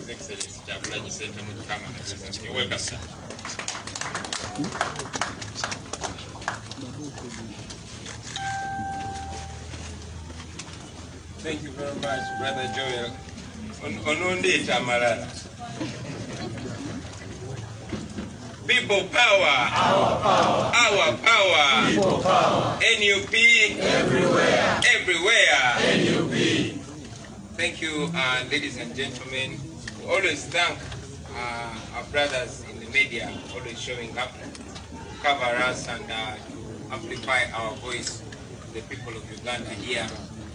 His Excellency Jagulanyi Center Mujikama. You're welcome, sir. Thank you very much, Brother Joel. Onundi Tamarala. People power. Our power. Our power. People power. NUP. Everywhere. Everywhere. NUP. Thank you, ladies and gentlemen. We always thank our brothers in the media, always showing up to cover us and to amplify our voice to the people of Uganda here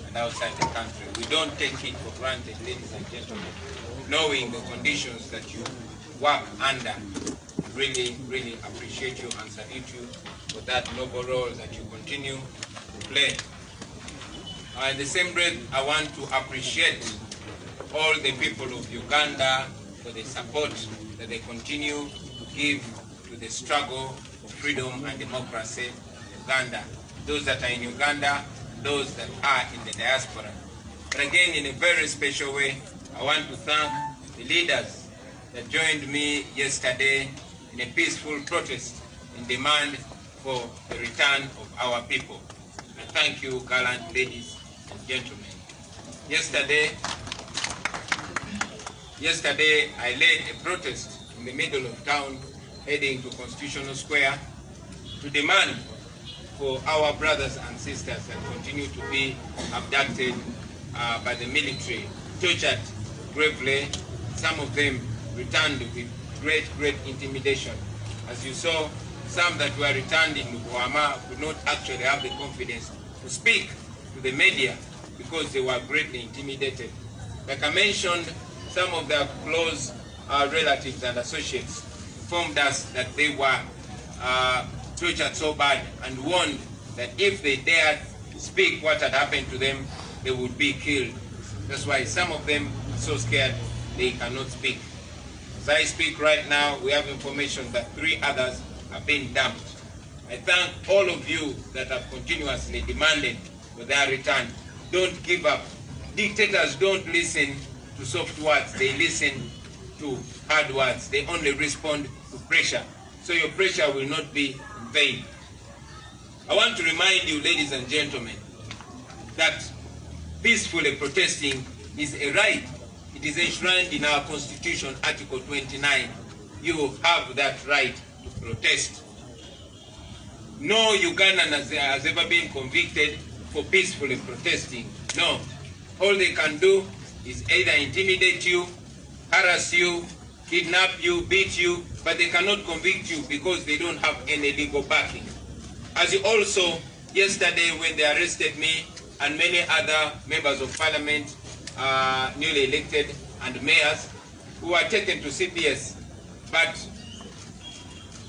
and outside the country. We don't take it for granted, ladies and gentlemen, knowing the conditions that you work under. Really, really appreciate you and salute you for that noble role that you continue to play. In the same breath, I want to appreciate all the people of Uganda for the support that they continue to give to the struggle for freedom and democracy in Uganda. Those that are in Uganda, those that are in the diaspora. But again, in a very special way, I want to thank the leaders that joined me yesterday in a peaceful protest in demand for the return of our people. I thank you, gallant ladies and gentlemen. Yesterday, I led a protest in the middle of town, heading to Constitutional Square, to demand for our brothers and sisters that continue to be abducted by the military, tortured gravely, some of them returned with great intimidation. As you saw, some that were returned in Muwonge could not actually have the confidence to speak to the media because they were greatly intimidated. Like I mentioned, some of their close relatives and associates informed us that they were tortured so bad and warned that if they dared speak what had happened to them, they would be killed. That's why some of them are so scared they cannot speak. As I speak right now, we have information that 3 others have been dumped. I thank all of you that have continuously demanded for their return. Don't give up. Dictators don't listen to soft words, they listen to hard words. They only respond to pressure. So your pressure will not be in vain. I want to remind you, ladies and gentlemen, that peacefully protesting is a right. It is enshrined in our Constitution, Article 29. You have that right to protest. No Ugandan has ever been convicted for peacefully protesting. No. All they can do is either intimidate you, harass you, kidnap you, beat you, but they cannot convict you because they don't have any legal backing. As you also, yesterday when they arrested me and many other members of parliament, newly elected, and mayors who were taken to CPS but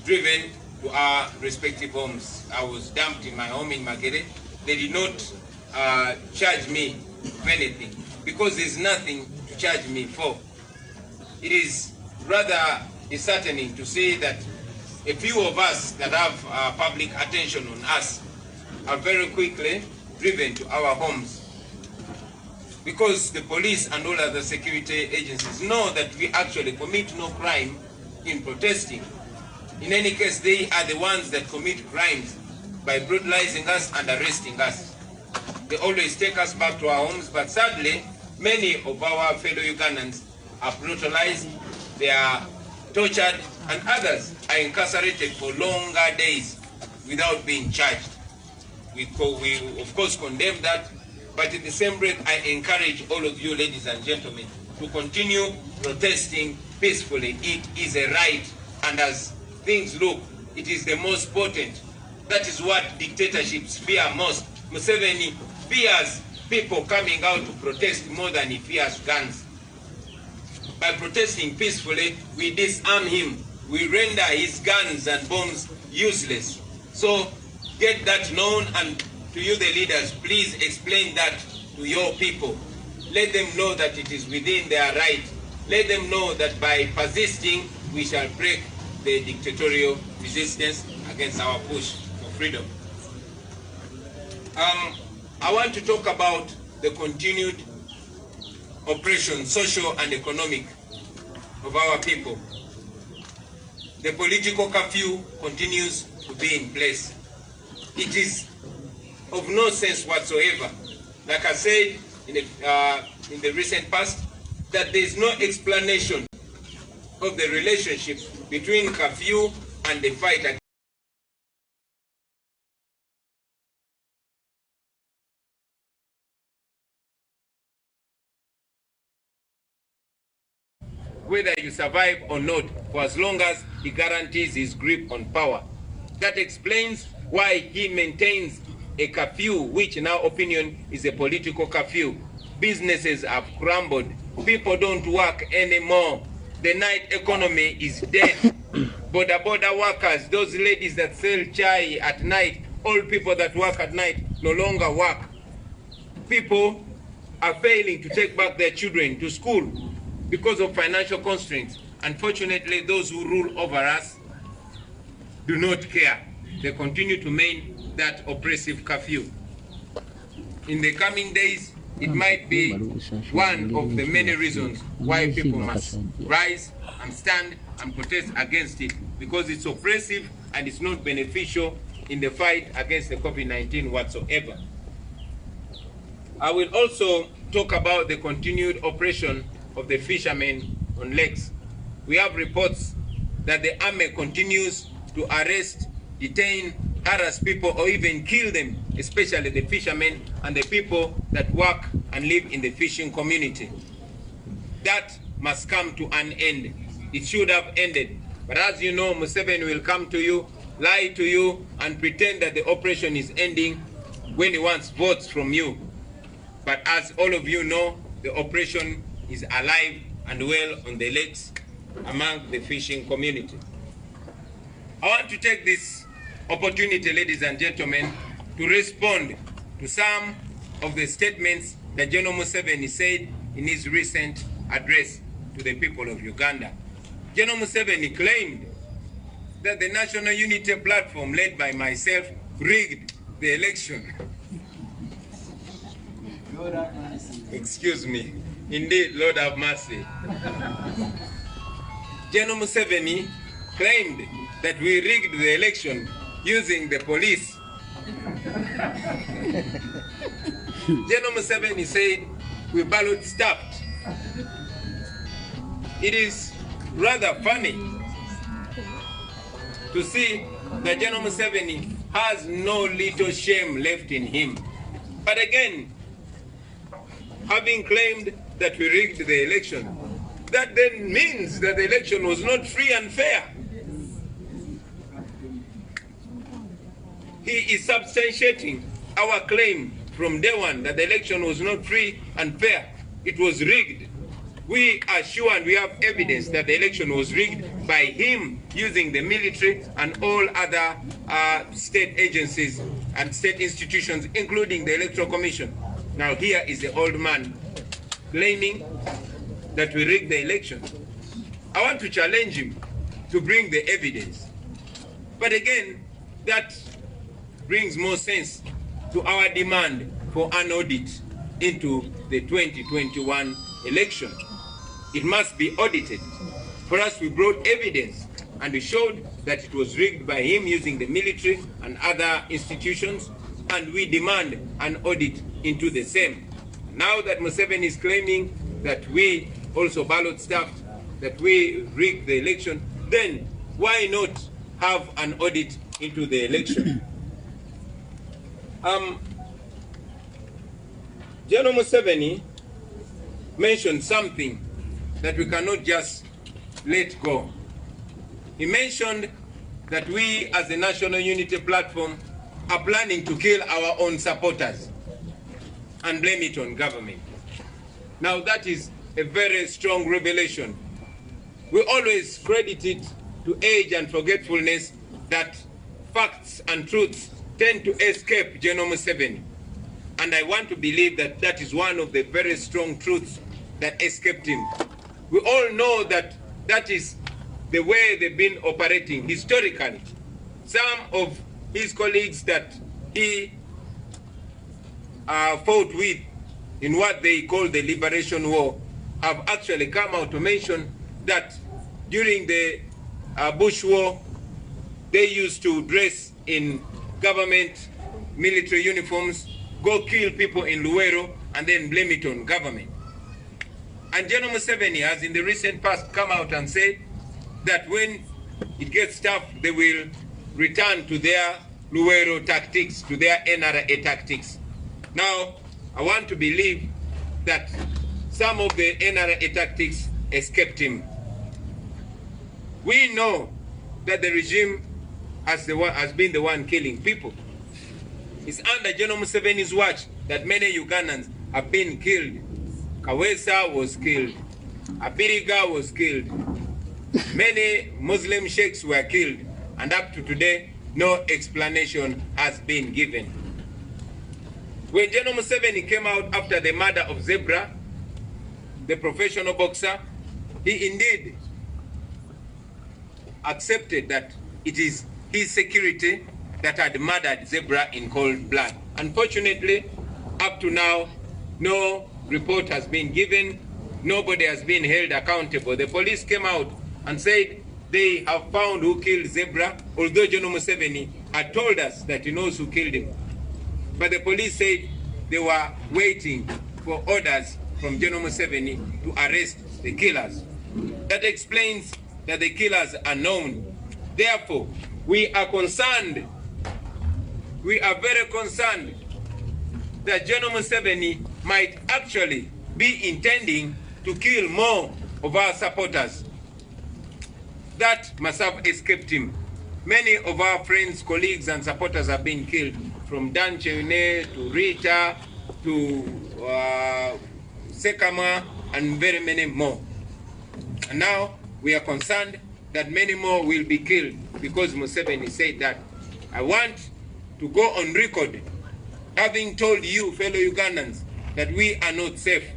driven to our respective homes. I was dumped in my home in Magere. They did not charge me for anything because there's nothing to charge me for. It is rather disheartening to see that a few of us that have public attention on us are very quickly driven to our homes, because the police and all other security agencies know that we actually commit no crime in protesting. In any case, they are the ones that commit crimes by brutalizing us and arresting us. They always take us back to our homes, but sadly, many of our fellow Ugandans are brutalized, they are tortured, and others are incarcerated for longer days without being charged. We of course condemn that, but in the same breath, I encourage all of you, ladies and gentlemen, to continue protesting peacefully. It is a right, and as things look, it is the most potent. That is what dictatorships fear most. Museveni fears people coming out to protest more than he fears guns. By protesting peacefully, we disarm him. We render his guns and bombs useless. So get that known, and to you, the leaders, please explain that to your people. Let them know that it is within their right. Let them know that by persisting, we shall break the dictatorial resistance against our push for freedom. I want to talk about the continued oppression, social and economic, of our people. The political curfew continues to be in place. It is of no sense whatsoever, like I said in the recent past, that there is no explanation of the relationship between curfew and the fight against whether you survive or not, for as long as he guarantees his grip on power. That explains why he maintains a curfew, which in our opinion is a political curfew. Businesses have crumbled. People don't work anymore. The night economy is dead. Border workers, those ladies that sell chai at night, all people that work at night no longer work. People are failing to take back their children to school because of financial constraints. Unfortunately, those who rule over us do not care. They continue to maintain that oppressive curfew. In the coming days, it might be one of the many reasons why people must rise and stand and protest against it, because it's oppressive and it's not beneficial in the fight against the COVID-19 whatsoever. I will also talk about the continued oppression of the fishermen on lakes. We have reports that the army continues to arrest, detain, harass people, or even kill them, especially the fishermen and the people that work and live in the fishing community. That must come to an end. It should have ended. But as you know, Museveni will come to you, lie to you, and pretend that the operation is ending when he wants votes from you. But as all of you know, the operation is alive and well on the lakes among the fishing community. I want to take this opportunity, ladies and gentlemen, to respond to some of the statements that General Museveni said in his recent address to the people of Uganda. General Museveni claimed that the National Unity Platform, led by myself, rigged the election. Excuse me. Indeed, Lord have mercy. General Museveni claimed that we rigged the election using the police. General Museveni said we ballot stuffed. It is rather funny to see that General Museveni has no little shame left in him. But again, having claimed that we rigged the election, that then means that the election was not free and fair. He is substantiating our claim from day one that the election was not free and fair. It was rigged. We are sure and we have evidence that the election was rigged by him using the military and all other state agencies and state institutions, including the Electoral Commission. Now here is the old man claiming that we rigged the election. I want to challenge him to bring the evidence. But again, that brings more sense to our demand for an audit into the 2021 election. It must be audited. For us, we brought evidence and we showed that it was rigged by him using the military and other institutions, and we demand an audit into the same. Now that Museveni is claiming that we also ballot stuffed, that we rigged the election, then why not have an audit into the election? General Museveni mentioned something that we cannot just let go. He mentioned that we as the National Unity Platform are planning to kill our own supporters and blame it on government. Now that is a very strong revelation. We always credit it to age and forgetfulness that facts and truths tend to escape General Museveni. And I want to believe that that is one of the very strong truths that escaped him. We all know that that is the way they've been operating historically. Some of his colleagues that he fought with in what they call the Liberation War have actually come out to mention that during the Bush War, they used to dress in government military uniforms, go kill people in Luwero, and then blame it on government. And General Museveni has in the recent past come out and said that when it gets tough, they will return to their Luwero tactics, to their NRA tactics. Now, I want to believe that some of the NRA tactics escaped him. We know that the regime has been the one killing people. It's under General Museveni's watch that many Ugandans have been killed. Kawesa was killed. Abiriga was killed. Many Muslim sheikhs were killed. And up to today, no explanation has been given. When General Museveni came out after the murder of Zebra, the professional boxer, he indeed accepted that it is his security that had murdered Zebra in cold blood. Unfortunately, up to now, no report has been given. Nobody has been held accountable. The police came out and said they have found who killed Zebra, although General Museveni had told us that he knows who killed him. But the police said they were waiting for orders from General Museveni to arrest the killers. That explains that the killers are known. Therefore, we are concerned, we are very concerned that General Museveni might actually be intending to kill more of our supporters. That must have escaped him. Many of our friends, colleagues, and supporters have been killed, from Dan Chewine to Rita to Sekama and very many more. And now we are concerned that many more will be killed because Museveni said that. I want to go on record having told you, fellow Ugandans, that we are not safe.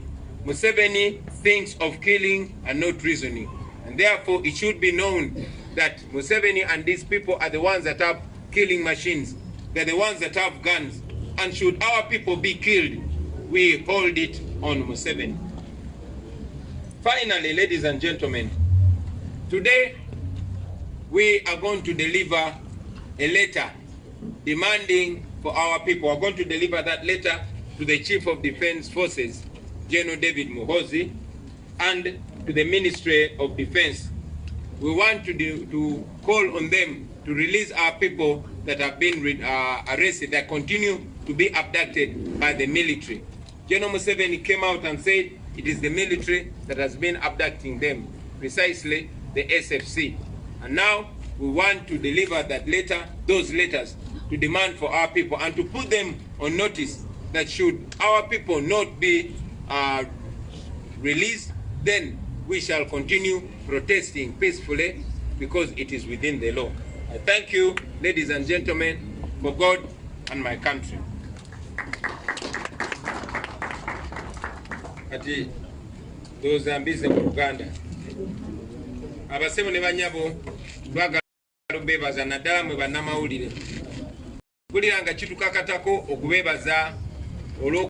Museveni thinks of killing and not reasoning. And therefore it should be known that Museveni and these people are the ones that have killing machines. They're the ones that have guns. And should our people be killed, we hold it on Museveni. Finally, ladies and gentlemen, today we are going to deliver a letter demanding for our people. We're going to deliver that letter to the Chief of Defense Forces, General David Muhoozi, and to the Ministry of Defense. We want to call on them to release our people that have been arrested, that continue to be abducted by the military. General Museveni came out and said it is the military that has been abducting them, precisely the SFC. And now we want to deliver that letter, those letters, to demand for our people and to put them on notice that should our people not be released, then we shall continue protesting peacefully because it is within the law. I thank you, ladies and gentlemen, for God and my country. Ati those ambize mu Uganda abasemo ne banyabo twagala bebaza naddala mwe bannamawulire kuliranga kitukakatako okubebaza olwo